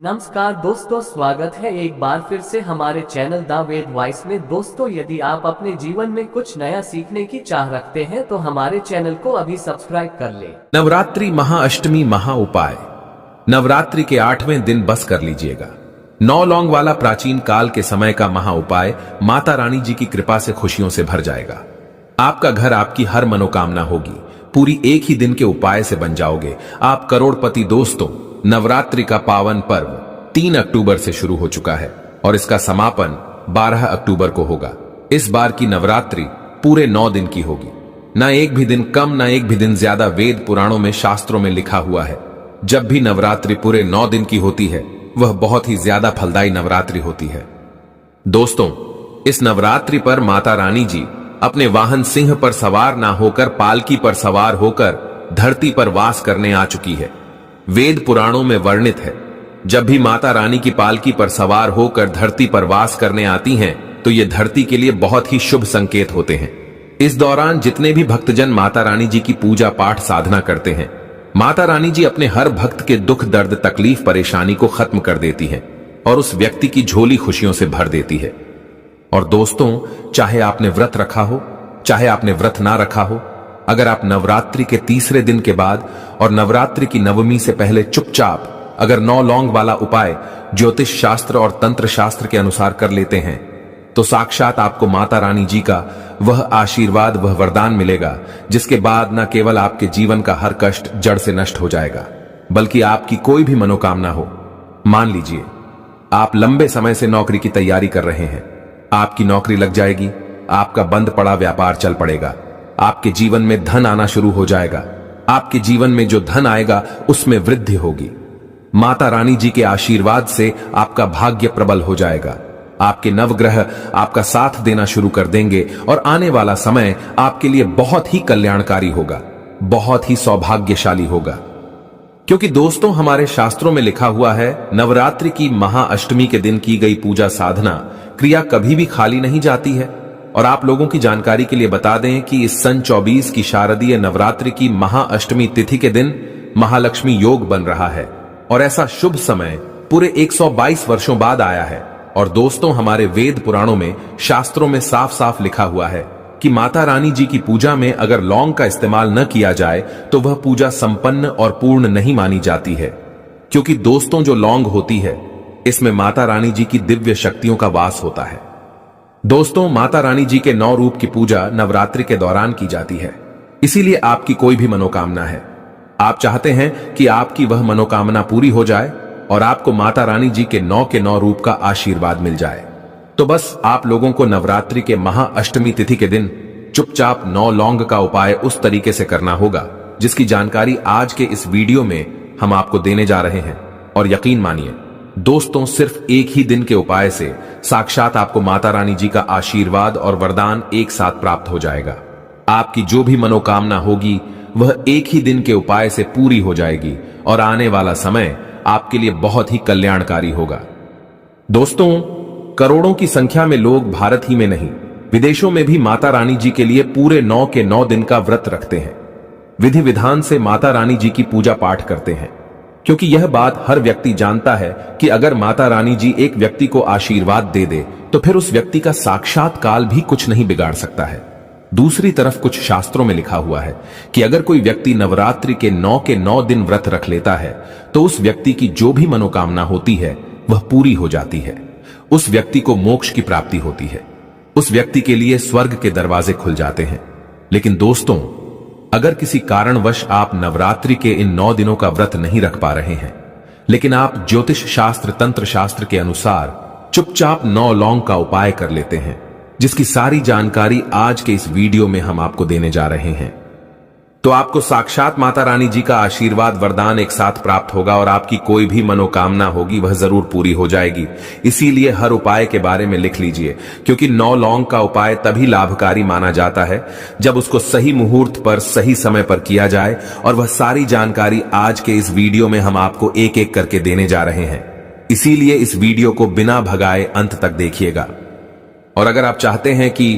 नमस्कार दोस्तों, स्वागत है एक बार फिर से हमारे चैनल द वेद वॉइस में। दोस्तों, यदि आप अपने जीवन में कुछ नया सीखने की चाह रखते हैं तो हमारे चैनल को अभी सब्सक्राइब कर लें। नवरात्रि महाअष्टमी महा उपाय। नवरात्रि के 8वें दिन बस कर लीजिएगा। 9 लौंग वाला प्राचीन काल के समय का महा उपाय माता रानी जी की कृपा से खुशियों से भर जाएगा। आपका घर, आपकी हर मनोकामना होगी पूरी। एक ही दिन के उपाय से बन जाओगे आप करोड़पति। दोस्तों, नवरात्रि का पावन पर्व 3 अक्टूबर से शुरू हो चुका है और इसका समापन 12 अक्टूबर को होगा। इस बार की नवरात्रि पूरे 9 दिन की होगी। ना एक भी दिन कम, ना एक भी दिन ज्यादा। वेद पुराणों में, शास्त्रों में लिखा हुआ है, जब भी नवरात्रि पूरे 9 दिन की होती है वह बहुत ही ज्यादा फलदायी नवरात्रि होती है। दोस्तों, इस नवरात्रि पर माता रानी जी अपने वाहन सिंह पर सवार ना होकर पालकी पर सवार होकर धरती पर वास करने आ चुकी है। वेद पुराणों में वर्णित है, जब भी माता रानी की पालकी पर सवार होकर धरती पर वास करने आती हैं तो ये धरती के लिए बहुत ही शुभ संकेत होते हैं। इस दौरान जितने भी भक्तजन माता रानी जी की पूजा पाठ साधना करते हैं, माता रानी जी अपने हर भक्त के दुख दर्द तकलीफ परेशानी को खत्म कर देती हैं और उस व्यक्ति की झोली खुशियों से भर देती है। और दोस्तों, चाहे आपने व्रत रखा हो, चाहे आपने व्रत ना रखा हो, अगर आप नवरात्रि के तीसरे दिन के बाद और नवरात्रि की नवमी से पहले चुपचाप अगर 9 लौंग वाला उपाय ज्योतिष शास्त्र और तंत्र शास्त्र के अनुसार कर लेते हैं तो साक्षात आपको माता रानी जी का वह आशीर्वाद, वह वरदान मिलेगा, जिसके बाद न केवल आपके जीवन का हर कष्ट जड़ से नष्ट हो जाएगा, बल्कि आपकी कोई भी मनोकामना हो। मान लीजिए आप लंबे समय से नौकरी की तैयारी कर रहे हैं, आपकी नौकरी लग जाएगी, आपका बंद पड़ा व्यापार चल पड़ेगा, आपके जीवन में धन आना शुरू हो जाएगा। आपके जीवन में जो धन आएगा उसमें वृद्धि होगी। माता रानी जी के आशीर्वाद से आपका भाग्य प्रबल हो जाएगा। आपके नवग्रह आपका साथ देना शुरू कर देंगे और आने वाला समय आपके लिए बहुत ही कल्याणकारी होगा, बहुत ही सौभाग्यशाली होगा। क्योंकि दोस्तों, हमारे शास्त्रों में लिखा हुआ है, नवरात्रि की महाअष्टमी के दिन की गई पूजा साधना क्रिया कभी भी खाली नहीं जाती है। और आप लोगों की जानकारी के लिए बता दें कि इस सन 24 की शारदीय नवरात्रि की महाअष्टमी तिथि के दिन महालक्ष्मी योग बन रहा है और ऐसा शुभ समय पूरे 122 वर्षों बाद आया है। और दोस्तों, हमारे वेद पुराणों में, शास्त्रों में साफ साफ लिखा हुआ है कि माता रानी जी की पूजा में अगर लौंग का इस्तेमाल न किया जाए तो वह पूजा संपन्न और पूर्ण नहीं मानी जाती है। क्योंकि दोस्तों, जो लौंग होती है इसमें माता रानी जी की दिव्य शक्तियों का वास होता है। दोस्तों, माता रानी जी के 9 रूप की पूजा नवरात्रि के दौरान की जाती है। इसीलिए आपकी कोई भी मनोकामना है, आप चाहते हैं कि आपकी वह मनोकामना पूरी हो जाए और आपको माता रानी जी के 9 रूप का आशीर्वाद मिल जाए, तो बस आप लोगों को नवरात्रि के महाअष्टमी तिथि के दिन चुपचाप 9 लौंग का उपाय उस तरीके से करना होगा जिसकी जानकारी आज के इस वीडियो में हम आपको देने जा रहे हैं। और यकीन मानिए दोस्तों, सिर्फ एक ही दिन के उपाय से साक्षात आपको माता रानी जी का आशीर्वाद और वरदान एक साथ प्राप्त हो जाएगा। आपकी जो भी मनोकामना होगी वह एक ही दिन के उपाय से पूरी हो जाएगी और आने वाला समय आपके लिए बहुत ही कल्याणकारी होगा। दोस्तों, करोड़ों की संख्या में लोग भारत ही में नहीं, विदेशों में भी माता रानी जी के लिए पूरे 9 के 9 दिन का व्रत रखते हैं। विधि विधान से माता रानी जी की पूजा पाठ करते हैं, क्योंकि यह बात हर व्यक्ति जानता है कि अगर माता रानी जी एक व्यक्ति को आशीर्वाद दे दे तो फिर उस व्यक्ति का साक्षात काल भी कुछ नहीं बिगाड़ सकता है। दूसरी तरफ कुछ शास्त्रों में लिखा हुआ है कि अगर कोई व्यक्ति नवरात्रि के 9 दिन व्रत रख लेता है तो उस व्यक्ति की जो भी मनोकामना होती है वह पूरी हो जाती है। उस व्यक्ति को मोक्ष की प्राप्ति होती है, उस व्यक्ति के लिए स्वर्ग के दरवाजे खुल जाते हैं। लेकिन दोस्तों, अगर किसी कारणवश आप नवरात्रि के इन 9 दिनों का व्रत नहीं रख पा रहे हैं, लेकिन आप ज्योतिष शास्त्र तंत्र शास्त्र के अनुसार चुपचाप 9 लौंग का उपाय कर लेते हैं, जिसकी सारी जानकारी आज के इस वीडियो में हम आपको देने जा रहे हैं, तो आपको साक्षात माता रानी जी का आशीर्वाद वरदान एक साथ प्राप्त होगा और आपकी कोई भी मनोकामना होगी वह जरूर पूरी हो जाएगी। इसीलिए हर उपाय के बारे में लिख लीजिए, क्योंकि 9 लौंग का उपाय तभी लाभकारी माना जाता है जब उसको सही मुहूर्त पर, सही समय पर किया जाए। और वह सारी जानकारी आज के इस वीडियो में हम आपको एक एक करके देने जा रहे हैं। इसीलिए इस वीडियो को बिना भगाए अंत तक देखिएगा। और अगर आप चाहते हैं कि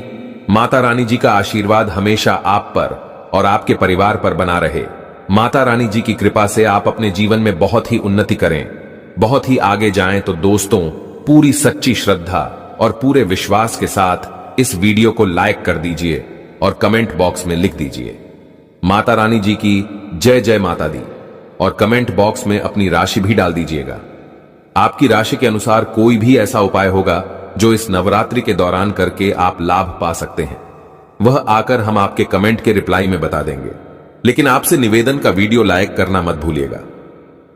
माता रानी जी का आशीर्वाद हमेशा आप पर और आपके परिवार पर बना रहे, माता रानी जी की कृपा से आप अपने जीवन में बहुत ही उन्नति करें, बहुत ही आगे जाएं तो दोस्तों, पूरी सच्ची श्रद्धा और पूरे विश्वास के साथ इस वीडियो को लाइक कर दीजिए और कमेंट बॉक्स में लिख दीजिए माता रानी जी की जय जय माता दी, और कमेंट बॉक्स में अपनी राशि भी डाल दीजिएगा। आपकी राशि के अनुसार कोई भी ऐसा उपाय होगा जो इस नवरात्रि के दौरान करके आप लाभ पा सकते हैं, वह आकर हम आपके कमेंट के रिप्लाई में बता देंगे। लेकिन आपसे निवेदन का वीडियो लाइक करना मत भूलिएगा।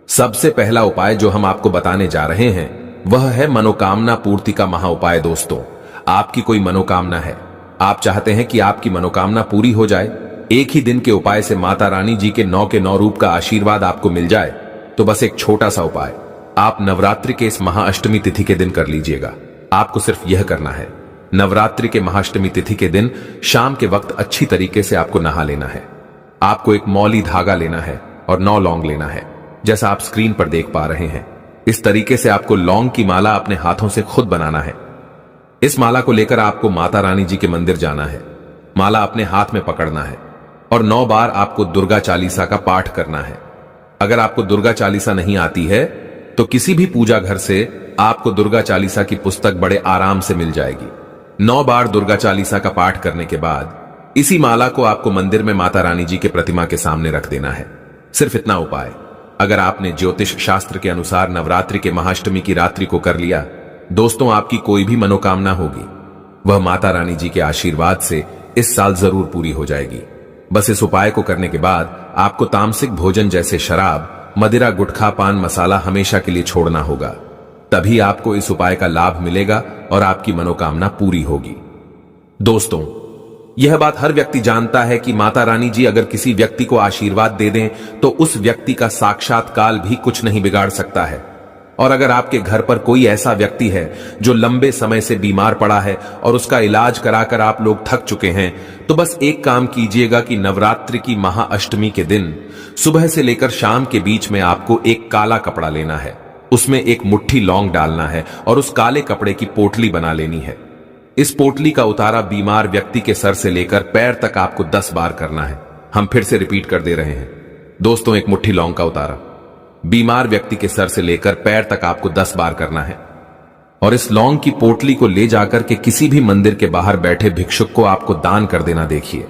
सबसे पहला उपाय जो हम आपको बताने जा रहे हैं वह है मनोकामना पूर्ति का महा उपाय। दोस्तों, आपकी कोई मनोकामना है, आप चाहते हैं कि आपकी मनोकामना पूरी हो जाए, एक ही दिन के उपाय से माता रानी जी के 9 के 9 रूप का आशीर्वाद आपको मिल जाए, तो बस एक छोटा सा उपाय आप नवरात्रि के इस महाअष्टमी तिथि के दिन कर लीजिएगा। आपको सिर्फ यह करना है, नवरात्रि के महाअष्टमी तिथि के दिन शाम के वक्त अच्छी तरीके से आपको नहा लेना है। आपको एक मौली धागा लेना है और 9 लौंग लेना है, जैसा आप स्क्रीन पर देख पा रहे हैं। इस तरीके से आपको लौंग की माला अपने हाथों से खुद बनाना है। इस माला को लेकर आपको माता रानी जी के मंदिर जाना है, माला अपने हाथ में पकड़ना है और 9 बार आपको दुर्गा चालीसा का पाठ करना है। अगर आपको दुर्गा चालीसा नहीं आती है तो किसी भी पूजा घर से आपको दुर्गा चालीसा की पुस्तक बड़े आराम से मिल जाएगी। 9 बार दुर्गा चालीसा का पाठ करने के बाद इसी माला को आपको मंदिर में माता रानी जी के प्रतिमा के सामने रख देना है। सिर्फ इतना उपाय अगर आपने ज्योतिष शास्त्र के अनुसार नवरात्रि के महाअष्टमी की रात्रि को कर लिया, दोस्तों, आपकी कोई भी मनोकामना होगी वह माता रानी जी के आशीर्वाद से इस साल जरूर पूरी हो जाएगी। बस इस उपाय को करने के बाद आपको तामसिक भोजन जैसे शराब, मदिरा, गुटखा, पान मसाला हमेशा के लिए छोड़ना होगा। तभी आपको इस उपाय का लाभ मिलेगा और आपकी मनोकामना पूरी होगी। दोस्तों, यह बात हर व्यक्ति जानता है कि माता रानी जी अगर किसी व्यक्ति को आशीर्वाद दे दें तो उस व्यक्ति का साक्षात काल भी कुछ नहीं बिगाड़ सकता है। और अगर आपके घर पर कोई ऐसा व्यक्ति है जो लंबे समय से बीमार पड़ा है और उसका इलाज कराकर आप लोग थक चुके हैं, तो बस एक काम कीजिएगा कि नवरात्रि की महाअष्टमी के दिन सुबह से लेकर शाम के बीच में आपको एक काला कपड़ा लेना है, उसमें एक मुट्ठी लौंग डालना है और उस काले कपड़े की पोटली बना लेनी है। इस पोटली का उतारा बीमार व्यक्ति के सर से लेकर पैर तक आपको 10 बार करना है। हम फिर से रिपीट कर दे रहे हैं दोस्तों, एक मुट्ठी लौंग का उतारा बीमार व्यक्ति के सर से लेकर पैर तक आपको 10 बार करना है और इस लौंग की पोटली को ले जाकर के किसी भी मंदिर के बाहर बैठे भिक्षुक को आपको दान कर देना। देखिए,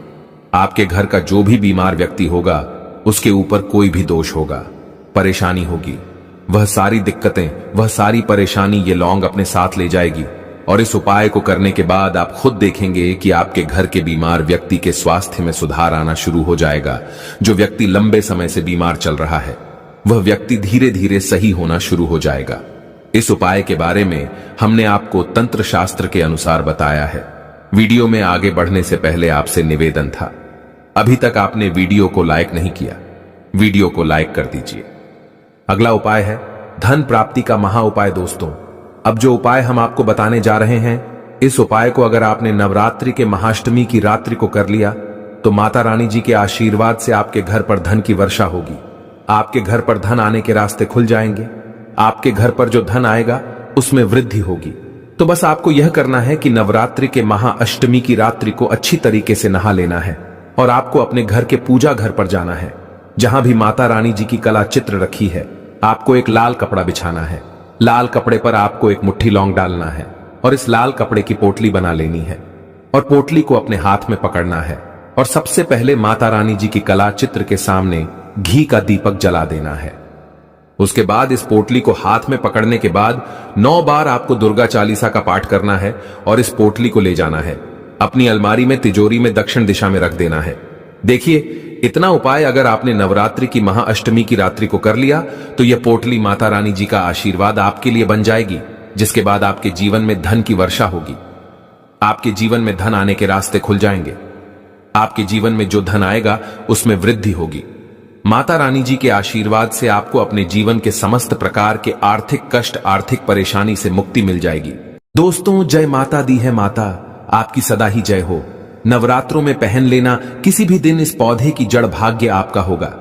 आपके घर का जो भी बीमार व्यक्ति होगा उसके ऊपर कोई भी दोष होगा, परेशानी होगी, वह सारी दिक्कतें, वह सारी परेशानी ये लौंग अपने साथ ले जाएगी। और इस उपाय को करने के बाद आप खुद देखेंगे कि आपके घर के बीमार व्यक्ति के स्वास्थ्य में सुधार आना शुरू हो जाएगा। जो व्यक्ति लंबे समय से बीमार चल रहा है वह व्यक्ति धीरे धीरे सही होना शुरू हो जाएगा। इस उपाय के बारे में हमने आपको तंत्र शास्त्र के अनुसार बताया है। वीडियो में आगे बढ़ने से पहले आपसे निवेदन था, अभी तक आपने वीडियो को लाइक नहीं किया, वीडियो को लाइक कर दीजिए। अगला उपाय है धन प्राप्ति का महा उपाय। दोस्तों, अब जो उपाय हम आपको बताने जा रहे हैं, इस उपाय को अगर आपने नवरात्रि के महाअष्टमी की रात्रि को कर लिया तो माता रानी जी के आशीर्वाद से आपके घर पर धन की वर्षा होगी। आपके घर पर धन आने के रास्ते खुल जाएंगे। आपके घर पर जो धन आएगा उसमें वृद्धि होगी। तो बस आपको यह करना है कि नवरात्रि के महाअष्टमी की रात्रि को अच्छी तरीके से नहा लेना है और आपको अपने घर के पूजा घर पर जाना है। जहां भी माता रानी जी की कला चित्र रखी है, आपको एक लाल कपड़ा बिछाना है। लाल कपड़े पर आपको एक मुट्ठी लौंग डालना है और इस लाल कपड़े की पोटली बना लेनी है और पोटली को अपने हाथ में पकड़ना है और सबसे पहले माता रानी जी की कला चित्र के सामने घी का दीपक जला देना है। उसके बाद इस पोटली को हाथ में पकड़ने के बाद 9 बार आपको दुर्गा चालीसा का पाठ करना है और इस पोटली को ले जाना है, अपनी अलमारी में तिजोरी में दक्षिण दिशा में रख देना है। देखिए, इतना उपाय अगर आपने नवरात्रि की महाअष्टमी की रात्रि को कर लिया तो यह पोटली माता रानी जी का आशीर्वाद आपके लिए बन जाएगी, जिसके बाद आपके जीवन में धन की वर्षा होगी। आपके जीवन में धन आने के रास्ते खुल जाएंगे। आपके जीवन में जो धन आएगा उसमें वृद्धि होगी। माता रानी जी के आशीर्वाद से आपको अपने जीवन के समस्त प्रकार के आर्थिक कष्ट, आर्थिक परेशानी से मुक्ति मिल जाएगी। दोस्तों, जय माता दी है माता, आपकी सदा ही जय हो। नवरात्रों में पहन लेना किसी भी दिन इस पौधे की जड़ भाग्य आपका होगा।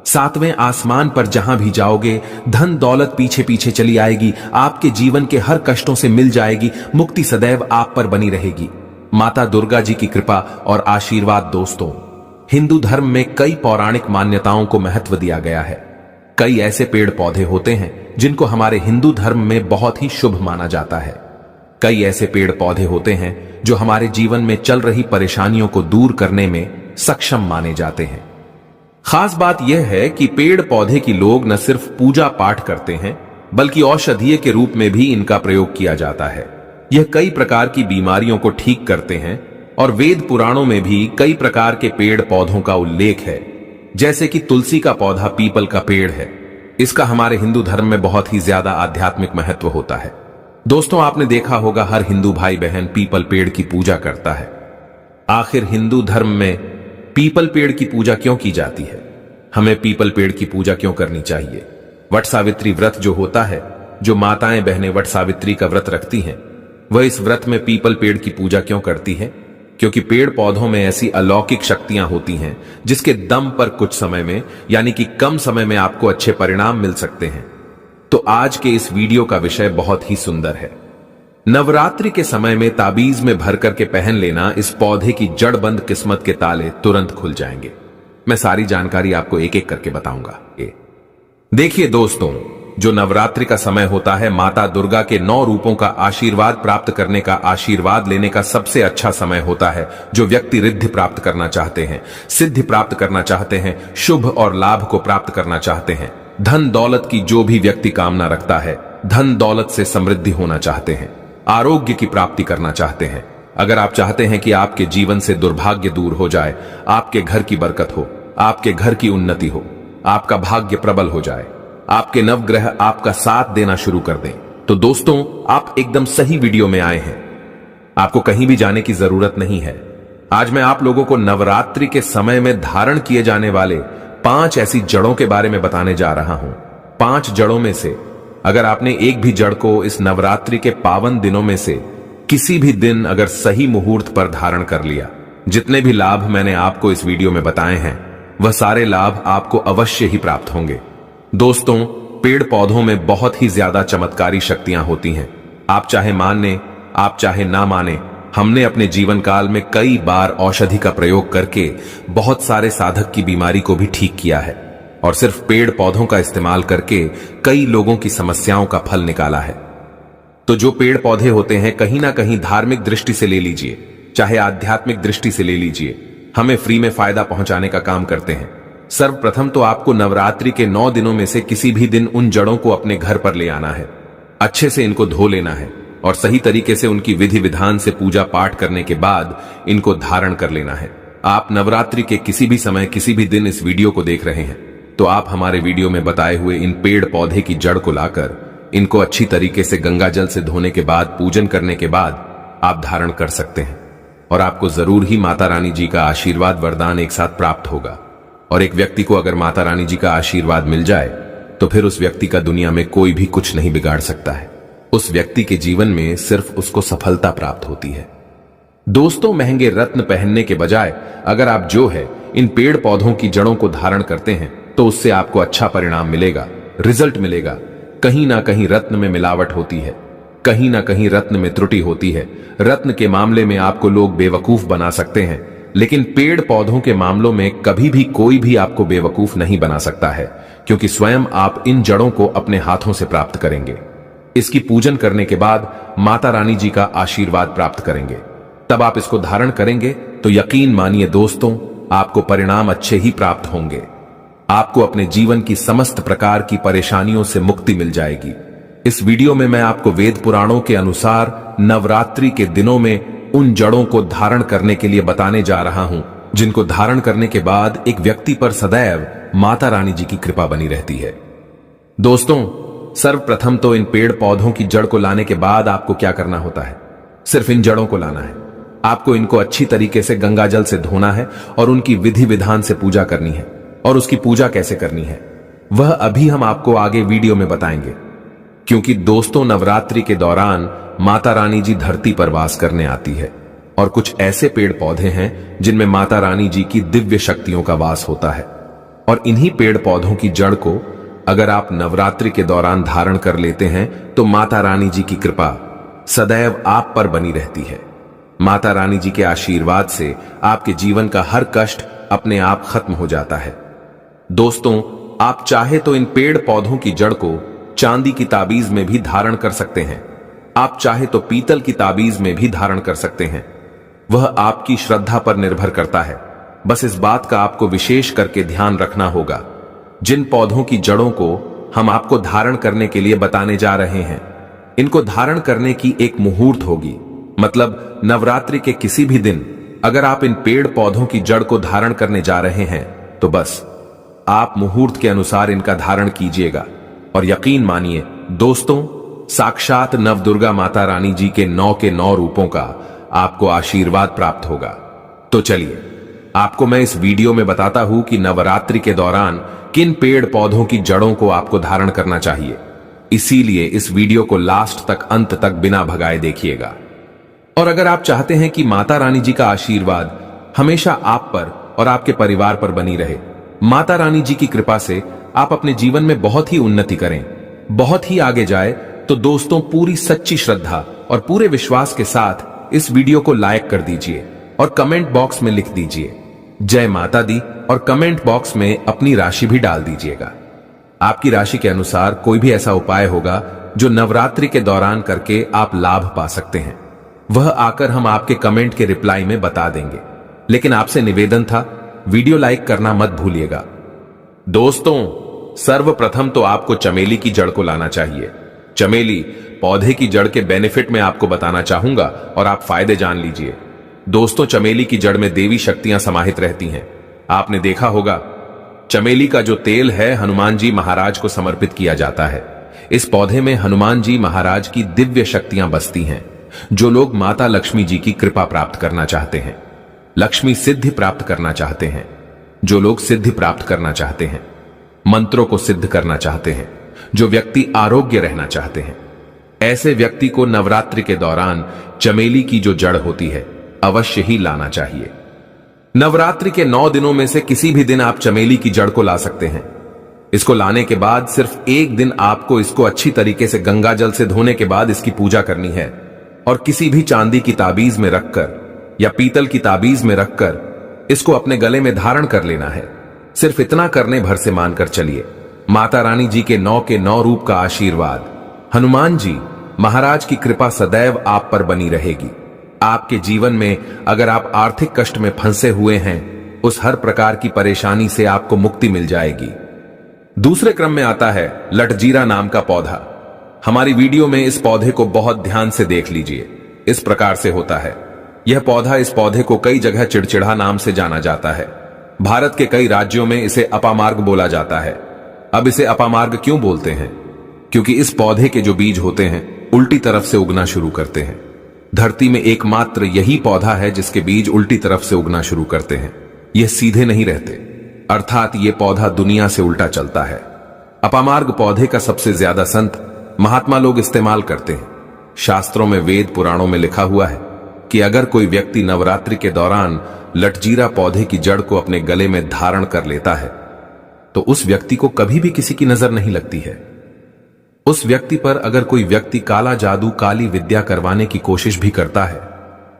7वें आसमान पर जहां भी जाओगे धन दौलत पीछे पीछे चली आएगी। आपके जीवन के हर कष्टों से मिल जाएगी। मुक्ति सदैव आप पर बनी रहेगी। माता दुर्गा जी की कृपा और आशीर्वाद। दोस्तों, हिंदू धर्म में कई पौराणिक मान्यताओं को महत्व दिया गया है। कई ऐसे पेड़ पौधे होते हैं जिनको हमारे हिंदू धर्म में बहुत ही शुभ माना जाता है। कई ऐसे पेड़ पौधे होते हैं जो हमारे जीवन में चल रही परेशानियों को दूर करने में सक्षम माने जाते हैं। खास बात यह है कि पेड़ पौधे की लोग न सिर्फ पूजा पाठ करते हैं बल्कि औषधीय के रूप में भी इनका प्रयोग किया जाता है। यह कई प्रकार की बीमारियों को ठीक करते हैं और वेद पुराणों में भी कई प्रकार के पेड़ पौधों का उल्लेख है, जैसे कि तुलसी का पौधा पीपल का पेड़ है। इसका हमारे हिंदू धर्म में बहुत ही ज्यादा आध्यात्मिक महत्व होता है। दोस्तों, आपने देखा होगा हर हिंदू भाई बहन पीपल पेड़ की पूजा करता है। आखिर हिंदू धर्म में पीपल पेड़ की पूजा क्यों की जाती है? हमें पीपल पेड़ की पूजा क्यों करनी चाहिए? वट सावित्री व्रत जो होता है, जो माताएं बहनें वट सावित्री का व्रत रखती हैं, वह इस व्रत में पीपल पेड़ की पूजा क्यों करती है? क्योंकि पेड़ पौधों में ऐसी अलौकिक शक्तियां होती हैं जिसके दम पर कुछ समय में यानी कि कम समय में आपको अच्छे परिणाम मिल सकते हैं। तो आज के इस वीडियो का विषय बहुत ही सुंदर है। नवरात्रि के समय में ताबीज में भर करके पहन लेना इस पौधे की जड़बंद किस्मत के ताले तुरंत खुल जाएंगे। मैं सारी जानकारी आपको एक एक करके बताऊंगा। देखिए दोस्तों, जो नवरात्रि का समय होता है माता दुर्गा के 9 रूपों का आशीर्वाद प्राप्त करने का, आशीर्वाद लेने का सबसे अच्छा समय होता है। जो व्यक्ति रिद्धि प्राप्त करना चाहते हैं, सिद्धि प्राप्त करना चाहते हैं, शुभ और लाभ को प्राप्त करना चाहते हैं, धन दौलत की जो भी व्यक्ति कामना रखता है, धन दौलत से समृद्धि होना चाहते हैं, आरोग्य की प्राप्ति करना चाहते हैं, अगर आप चाहते हैं कि आपके जीवन से दुर्भाग्य दूर हो जाए, आपके घर की बरकत हो, आपके घर की उन्नति हो, आपका भाग्य प्रबल हो जाए, आपके नवग्रह आपका साथ देना शुरू कर दें, तो दोस्तों आप एकदम सही वीडियो में आए हैं। आपको कहीं भी जाने की जरूरत नहीं है। आज मैं आप लोगों को नवरात्रि के समय में धारण किए जाने वाले 5 ऐसी जड़ों के बारे में बताने जा रहा हूं। 5 जड़ों में से अगर आपने एक भी जड़ को इस नवरात्रि के पावन दिनों में से किसी भी दिन अगर सही मुहूर्त पर धारण कर लिया, जितने भी लाभ मैंने आपको इस वीडियो में बताए हैं वह सारे लाभ आपको अवश्य ही प्राप्त होंगे। दोस्तों, पेड़ पौधों में बहुत ही ज्यादा चमत्कारी शक्तियां होती हैं। आप चाहे माने, आप चाहे ना माने, हमने अपने जीवन काल में कई बार औषधि का प्रयोग करके बहुत सारे साधक की बीमारी को भी ठीक किया है और सिर्फ पेड़ पौधों का इस्तेमाल करके कई लोगों की समस्याओं का फल निकाला है। तो जो पेड़ पौधे होते हैं कहीं ना कहीं धार्मिक दृष्टि से ले लीजिए, चाहे आध्यात्मिक दृष्टि से ले लीजिए, हमें फ्री में फायदा पहुंचाने का काम करते हैं। सर्वप्रथम तो आपको नवरात्रि के 9 दिनों में से किसी भी दिन उन जड़ों को अपने घर पर ले आना है, अच्छे से इनको धो लेना है और सही तरीके से उनकी विधि विधान से पूजा पाठ करने के बाद इनको धारण कर लेना है। आप नवरात्रि के किसी भी समय किसी भी दिन इस वीडियो को देख रहे हैं तो आप हमारे वीडियो में बताए हुए इन पेड़ पौधे की जड़ को लाकर इनको अच्छी तरीके से गंगा जल से धोने के बाद, पूजन करने के बाद आप धारण कर सकते हैं और आपको जरूर ही माता रानी जी का आशीर्वाद वरदान एक साथ प्राप्त होगा। और एक व्यक्ति को अगर माता रानी जी का आशीर्वाद मिल जाए तो फिर उस व्यक्ति का दुनिया में कोई भी कुछ नहीं बिगाड़ सकता है। उस व्यक्ति के जीवन में सिर्फ उसको सफलता प्राप्त होती है। दोस्तों, महंगे रत्न पहनने के बजाय अगर आप जो है इन पेड़ पौधों की जड़ों को धारण करते हैं तो उससे आपको अच्छा परिणाम मिलेगा, रिजल्ट मिलेगा। कहीं ना कहीं रत्न में मिलावट होती है, कहीं ना कहीं रत्न में त्रुटि होती है। रत्न के मामले में आपको लोग बेवकूफ बना सकते हैं, लेकिन पेड़ पौधों के मामलों में कभी भी कोई भी आपको बेवकूफ नहीं बना सकता है, क्योंकि स्वयं आप इन जड़ों को अपने हाथों से प्राप्त करेंगे। इसकी पूजन करने के बाद माता रानी जी का आशीर्वाद प्राप्त करेंगे, तब आप इसको धारण करेंगे तो यकीन मानिए दोस्तों, आपको परिणाम अच्छे ही प्राप्त होंगे। आपको अपने जीवन की समस्त प्रकार की परेशानियों से मुक्ति मिल जाएगी। इस वीडियो में मैं आपको वेद पुराणों के अनुसार नवरात्रि के दिनों में उन जड़ों को धारण करने के लिए बताने जा रहा हूं, जिनको धारण करने के बाद एक व्यक्ति पर सदैव माता रानी जी की कृपा बनी रहती है। दोस्तों, सर्वप्रथम तो इन पेड़ पौधों की जड़ को लाने के बाद आपको क्या करना होता है? सिर्फ इन जड़ों को लाना है। आपको इनको अच्छी तरीके से गंगा जल से धोना है और उनकी विधि विधान से पूजा करनी है। और उसकी पूजा कैसे करनी है वह अभी हम आपको आगे वीडियो में बताएंगे, क्योंकि दोस्तों नवरात्रि के दौरान माता रानी जी धरती पर वास करने आती है और कुछ ऐसे पेड़ पौधे हैं जिनमें माता रानी जी की दिव्य शक्तियों का वास होता है। और इन्हीं पेड़ पौधों की जड़ को अगर आप नवरात्रि के दौरान धारण कर लेते हैं तो माता रानी जी की कृपा सदैव आप पर बनी रहती है। माता रानी जी के आशीर्वाद से आपके जीवन का हर कष्ट अपने आप खत्म हो जाता है। दोस्तों, आप चाहे तो इन पेड़ पौधों की जड़ को चांदी की ताबीज में भी धारण कर सकते हैं। आप चाहे तो पीतल की ताबीज में भी धारण कर सकते हैं। वह आपकी श्रद्धा पर निर्भर करता है। बस इस बात का आपको विशेष करके ध्यान रखना होगा। जिन पौधों की जड़ों को हम आपको धारण करने के लिए बताने जा रहे हैं, इनको धारण करने की एक मुहूर्त होगी। मतलब नवरात्रि के किसी भी दिन अगर आप इन पेड़ पौधों की जड़ को धारण करने जा रहे हैं तो बस आप मुहूर्त के अनुसार इनका धारण कीजिएगा। और यकीन मानिए दोस्तों, साक्षात नवदुर्गा माता रानी जी के 9 रूपों का आपको आशीर्वाद प्राप्त होगा। तो चलिए आपको मैं इस वीडियो में बताता हूं कि नवरात्रि के दौरान किन पेड़ पौधों की जड़ों को आपको धारण करना चाहिए। इसीलिए इस वीडियो को लास्ट तक, अंत तक बिना भगाए देखिएगा। और अगर आप चाहते हैं कि माता रानी जी का आशीर्वाद हमेशा आप पर और आपके परिवार पर बनी रहे, माता रानी जी की कृपा से आप अपने जीवन में बहुत ही उन्नति करें, बहुत ही आगे जाए, तो दोस्तों पूरी सच्ची श्रद्धा और पूरे विश्वास के साथ इस वीडियो को लाइक कर दीजिए और कमेंट बॉक्स में लिख दीजिए जय माता दी और कमेंट बॉक्स में अपनी राशि भी डाल दीजिएगा। आपकी राशि के अनुसार कोई भी ऐसा उपाय होगा जो नवरात्रि के दौरान करके आप लाभ पा सकते हैं, वह आकर हम आपके कमेंट के रिप्लाई में बता देंगे। लेकिन आपसे निवेदन था, वीडियो लाइक करना मत भूलिएगा। दोस्तों सर्वप्रथम तो आपको चमेली की जड़ को लाना चाहिए। चमेली पौधे की जड़ के बेनिफिट में आपको बताना चाहूंगा और आप फायदे जान लीजिए। दोस्तों चमेली की जड़ में देवी शक्तियां समाहित रहती हैं। आपने देखा होगा चमेली का जो तेल है हनुमान जी महाराज को समर्पित किया जाता है। इस पौधे में हनुमान जी महाराज की दिव्य शक्तियां बसती हैं। जो लोग माता लक्ष्मी जी की कृपा प्राप्त करना चाहते हैं, लक्ष्मी सिद्धि प्राप्त करना चाहते हैं, जो लोग सिद्धि प्राप्त करना चाहते हैं, मंत्रों को सिद्ध करना चाहते हैं, जो व्यक्ति आरोग्य रहना चाहते हैं, ऐसे व्यक्ति को नवरात्रि के दौरान चमेली की जो जड़ होती है अवश्य ही लाना चाहिए। नवरात्रि के 9 दिनों में से किसी भी दिन आप चमेली की जड़ को ला सकते हैं। इसको लाने के बाद सिर्फ एक दिन आपको इसको अच्छी तरीके से गंगा जल से धोने के बाद इसकी पूजा करनी है और किसी भी चांदी की ताबीज में रखकर या पीतल की ताबीज में रखकर इसको अपने गले में धारण कर लेना है। सिर्फ इतना करने भर से मानकर चलिए, माता रानी जी के 9 रूप का आशीर्वाद, हनुमान जी महाराज की कृपा सदैव आप पर बनी रहेगी। आपके जीवन में अगर आप आर्थिक कष्ट में फंसे हुए हैं, उस हर प्रकार की परेशानी से आपको मुक्ति मिल जाएगी। दूसरे क्रम में आता है लटजीरा नाम का पौधा। हमारी वीडियो में इस पौधे को बहुत ध्यान से देख लीजिए। इस प्रकार से होता है यह पौधा। इस पौधे को कई जगह चिड़चिड़ा नाम से जाना जाता है। भारत के कई राज्यों में इसे अपामार्ग बोला जाता है। अब इसे अपामार्ग क्यों बोलते हैं? क्योंकि इस पौधे के जो बीज होते हैं उल्टी तरफ से उगना शुरू करते हैं। धरती में एकमात्र यही पौधा है जिसके बीज उल्टी तरफ से उगना शुरू करते हैं। यह सीधे नहीं रहते, अर्थात यह पौधा दुनिया से उल्टा चलता है। अपामार्ग पौधे का सबसे ज्यादा संत महात्मा लोग इस्तेमाल करते हैं। शास्त्रों में, वेद पुराणों में लिखा हुआ है कि अगर कोई व्यक्ति नवरात्रि के दौरान लटजीरा पौधे की जड़ को अपने गले में धारण कर लेता है तो उस व्यक्ति को कभी भी किसी की नजर नहीं लगती है। उस व्यक्ति पर अगर कोई व्यक्ति काला जादू, काली विद्या करवाने की कोशिश भी करता है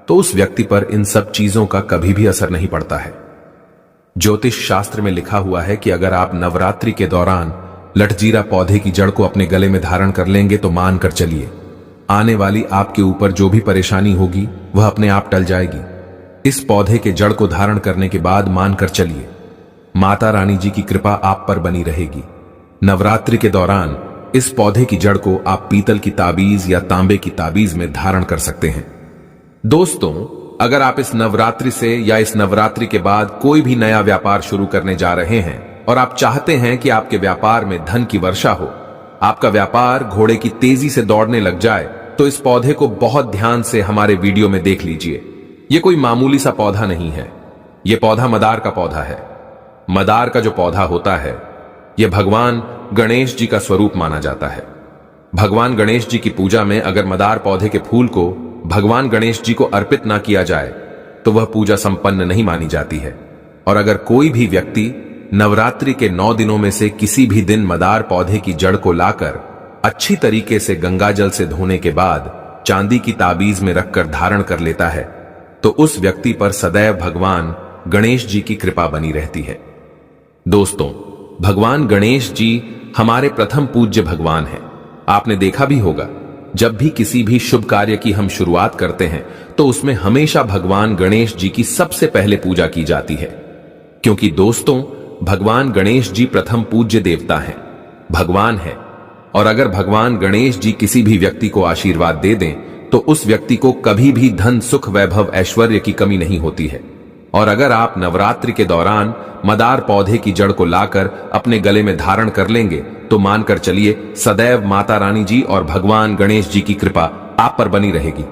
तो उस व्यक्ति पर इन सब चीजों का कभी भी असर नहीं पड़ता है। ज्योतिष शास्त्र में लिखा हुआ है कि अगर आप नवरात्रि के दौरान लटजीरा पौधे की जड़ को अपने गले में धारण कर लेंगे तो मानकर चलिए आने वाली आपके ऊपर जो भी परेशानी होगी वह अपने आप टल जाएगी। इस पौधे के जड़ को धारण करने के बाद मानकर चलिए माता रानी जी की कृपा आप पर बनी रहेगी। नवरात्रि के दौरान इस पौधे की जड़ को आप पीतल की ताबीज या तांबे की ताबीज में धारण कर सकते हैं। दोस्तों अगर आप इस नवरात्रि से या इस नवरात्रि के बाद कोई भी नया व्यापार शुरू करने जा रहे हैं और आप चाहते हैं कि आपके व्यापार में धन की वर्षा हो, आपका व्यापार घोड़े की तेजी से दौड़ने लग जाए, तो इस पौधे को बहुत ध्यान से हमारे वीडियो में देख लीजिए। यह कोई मामूली सा पौधा नहीं है। यह पौधा मदार का पौधा है। मदार का जो पौधा होता है यह भगवान गणेश जी का स्वरूप माना जाता है। भगवान गणेश जी की पूजा में अगर मदार पौधे के फूल को भगवान गणेश जी को अर्पित ना किया जाए तो वह पूजा संपन्न नहीं मानी जाती है। और अगर कोई भी व्यक्ति नवरात्रि के 9 दिनों में से किसी भी दिन मदार पौधे की जड़ को लाकर अच्छी तरीके से गंगा जल से धोने के बाद चांदी की ताबीज में रखकर धारण कर लेता है तो उस व्यक्ति पर सदैव भगवान गणेश जी की कृपा बनी रहती है। दोस्तों भगवान गणेश जी हमारे प्रथम पूज्य भगवान हैं। आपने देखा भी होगा, जब भी किसी भी शुभ कार्य की हम शुरुआत करते हैं तो उसमें हमेशा भगवान गणेश जी की सबसे पहले पूजा की जाती है, क्योंकि दोस्तों भगवान गणेश जी प्रथम पूज्य देवता हैं, भगवान है। और अगर भगवान गणेश जी किसी भी व्यक्ति को आशीर्वाद दे दें तो उस व्यक्ति को कभी भी धन, सुख, वैभव, ऐश्वर्य की कमी नहीं होती है। और अगर आप नवरात्रि के दौरान मदार पौधे की जड़ को लाकर अपने गले में धारण कर लेंगे तो मानकर चलिए सदैव माता रानी जी और भगवान गणेश जी की कृपा आप पर बनी रहेगी।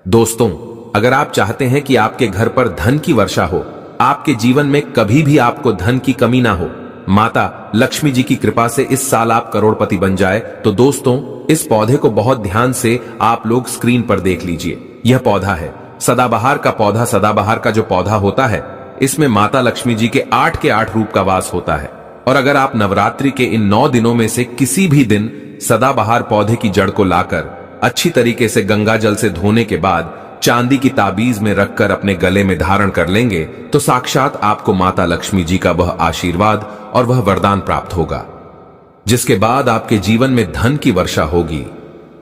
दोस्तों, अगर आप चाहते हैं कि आपके घर पर धन की वर्षा हो, आपके जीवन में कभी भी आपको धन की कमी ना हो, माता लक्ष्मी जी की कृपा से इस साल आप करोड़पति बन जाए, तो दोस्तों इस पौधे को बहुत ध्यान से आप लोग स्क्रीन पर देख लीजिए। यह पौधा है सदाबहार का पौधा। सदाबहार का जो पौधा होता है, इसमें माता लक्ष्मी जी के 8 रूप का वास होता है। और अगर आप नवरात्रि के इन 9 दिनों में से किसी भी दिन सदाबहार पौधे की जड़ को लाकर अच्छी तरीके से गंगा जल से धोने के बाद चांदी की ताबीज में रखकर अपने गले में धारण कर लेंगे तो साक्षात आपको माता लक्ष्मी जी का वह आशीर्वाद और वह वरदान प्राप्त होगा, जिसके बाद आपके जीवन में धन की वर्षा होगी।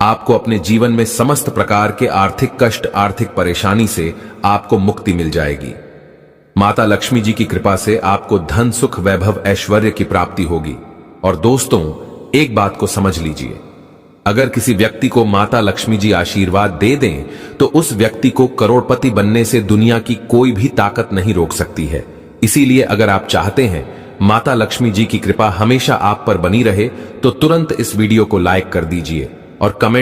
आपको अपने जीवन में समस्त प्रकार के आर्थिक कष्ट, आर्थिक परेशानी से आपको मुक्ति मिल जाएगी। माता लक्ष्मी जी की कृपा से आपको धन, सुख, वैभव, ऐश्वर्य की प्राप्ति होगी। और दोस्तों एक बात को समझ लीजिए, अगर किसी व्यक्ति को माता लक्ष्मी जी आशीर्वाद दे दें तो उस व्यक्ति को करोड़पति बनने से दुनिया की कोई भी ताकत नहीं रोक सकती है। इसीलिए अगर आप चाहते हैं माता लक्ष्मी जी की कृपा हमेशा आप पर बनी रहे तो तुरंत इस वीडियो को लाइक कर दीजिए और कमेंट